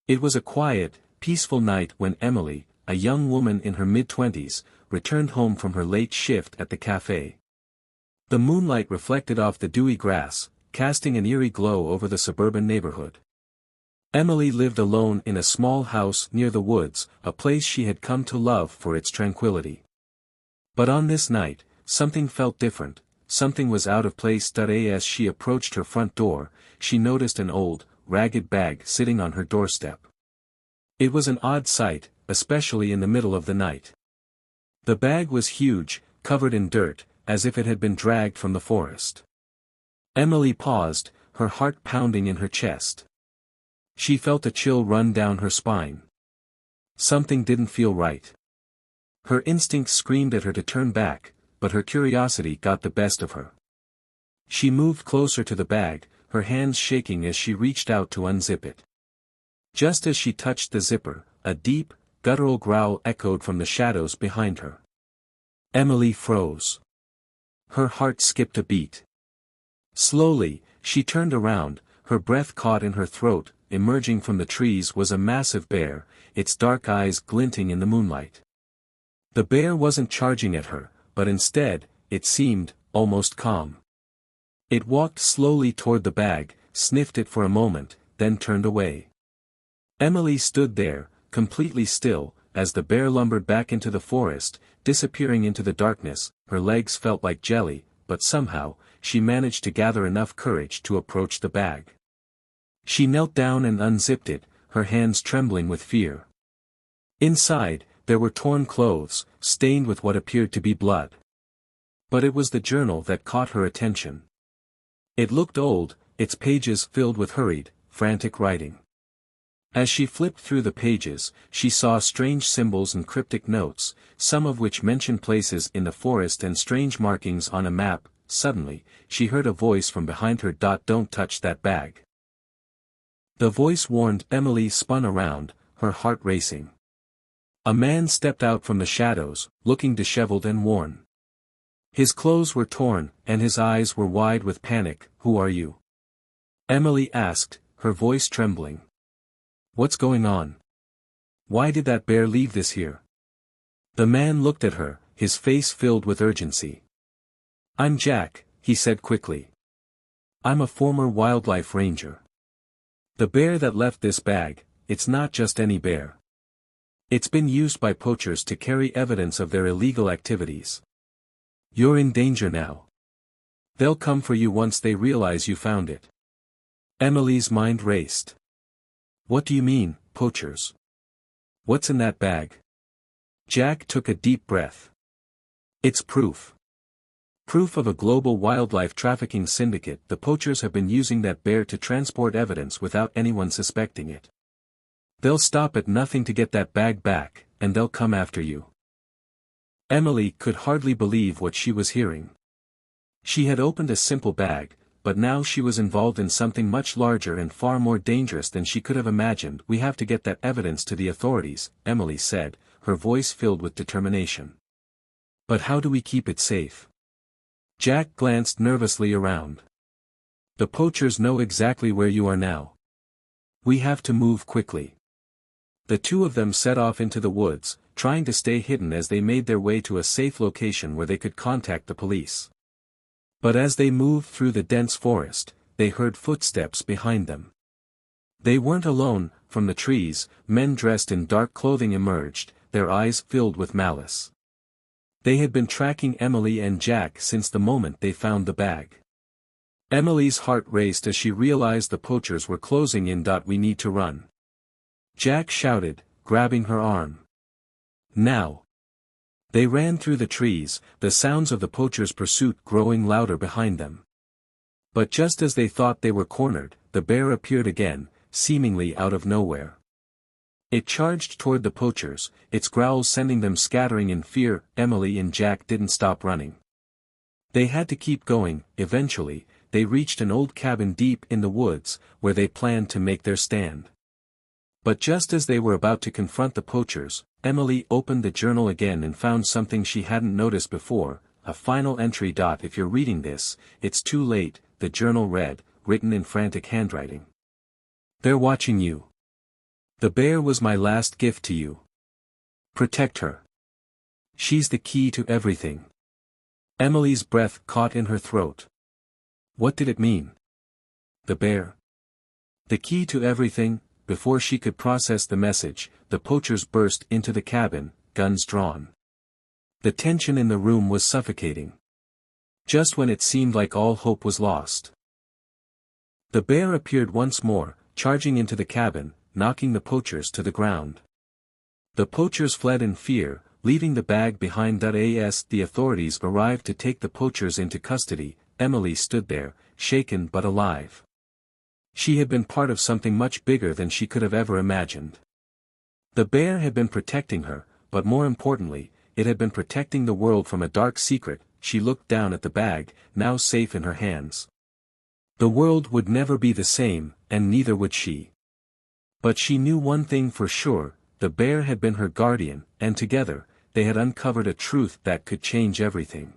It was a quiet, peaceful night when Emily, a young woman in her mid-twenties, returned home from her late shift at the cafe. The moonlight reflected off the dewy grass, casting an eerie glow over the suburban neighborhood. Emily lived alone in a small house near the woods, a place she had come to love for its tranquility. But on this night, something felt different, something was out of place. As she approached her front door, she noticed an old, ragged bag sitting on her doorstep. It was an odd sight, especially in the middle of the night. The bag was huge, covered in dirt, as if it had been dragged from the forest. Emily paused, her heart pounding in her chest. She felt a chill run down her spine. Something didn't feel right. Her instincts screamed at her to turn back, but her curiosity got the best of her. She moved closer to the bag, her hands shaking as she reached out to unzip it. Just as she touched the zipper, a deep, guttural growl echoed from the shadows behind her. Emily froze. Her heart skipped a beat. Slowly, she turned around, her breath caught in her throat. Emerging from the trees was a massive bear, its dark eyes glinting in the moonlight. The bear wasn't charging at her, but instead, it seemed, almost calm. It walked slowly toward the bag, sniffed it for a moment, then turned away. Emily stood there, completely still, as the bear lumbered back into the forest, disappearing into the darkness. Her legs felt like jelly, but somehow, she managed to gather enough courage to approach the bag. She knelt down and unzipped it, her hands trembling with fear. Inside, there were torn clothes, stained with what appeared to be blood. But it was the journal that caught her attention. It looked old, its pages filled with hurried, frantic writing. As she flipped through the pages, she saw strange symbols and cryptic notes, some of which mentioned places in the forest and strange markings on a map. Suddenly, she heard a voice from behind her. "Don't touch that bag." The voice warned. Emily spun around, her heart racing. A man stepped out from the shadows, looking disheveled and worn. His clothes were torn, and his eyes were wide with panic. "Who are you?" Emily asked, her voice trembling. "What's going on? Why did that bear leave this here?" The man looked at her, his face filled with urgency. "I'm Jack," he said quickly. "I'm a former wildlife ranger. The bear that left this bag, it's not just any bear. It's been used by poachers to carry evidence of their illegal activities. You're in danger now. They'll come for you once they realize you found it." Emily's mind raced. "What do you mean, poachers? What's in that bag?" Jack took a deep breath. "It's proof. Proof of a global wildlife trafficking syndicate. The poachers have been using that bear to transport evidence without anyone suspecting it. They'll stop at nothing to get that bag back, and they'll come after you." Emily could hardly believe what she was hearing. She had opened a simple bag, but now she was involved in something much larger and far more dangerous than she could have imagined. "We have to get that evidence to the authorities," Emily said, her voice filled with determination. "But how do we keep it safe?" Jack glanced nervously around. "The poachers know exactly where you are now. We have to move quickly." The two of them set off into the woods, trying to stay hidden as they made their way to a safe location where they could contact the police. But as they moved through the dense forest, they heard footsteps behind them. They weren't alone. From the trees, men dressed in dark clothing emerged, their eyes filled with malice. They had been tracking Emily and Jack since the moment they found the bag. Emily's heart raced as she realized the poachers were closing in. "We need to run," Jack shouted, grabbing her arm. "Now!" They ran through the trees, the sounds of the poachers' pursuit growing louder behind them. But just as they thought they were cornered, the bear appeared again, seemingly out of nowhere. It charged toward the poachers, its growls sending them scattering in fear. Emily and Jack didn't stop running. They had to keep going. Eventually, they reached an old cabin deep in the woods, where they planned to make their stand. But just as they were about to confront the poachers, Emily opened the journal again and found something she hadn't noticed before, a final entry. "If you're reading this, it's too late," the journal read, written in frantic handwriting. "They're watching you. The bear was my last gift to you. Protect her. She's the key to everything. Emily's breath caught in her throat. What did it mean? The bear. The key to everything. Before she could process the message, the poachers burst into the cabin, guns drawn. The tension in the room was suffocating. Just when it seemed like all hope was lost. The bear appeared once more, charging into the cabin, knocking the poachers to the ground. The poachers fled in fear, leaving the bag behind. As the authorities arrived to take the poachers into custody, Emily stood there, shaken but alive. She had been part of something much bigger than she could have ever imagined. The bear had been protecting her, but more importantly, it had been protecting the world from a dark secret. She looked down at the bag, now safe in her hands. The world would never be the same, and neither would she. But she knew one thing for sure, the bear had been her guardian, and together, they had uncovered a truth that could change everything.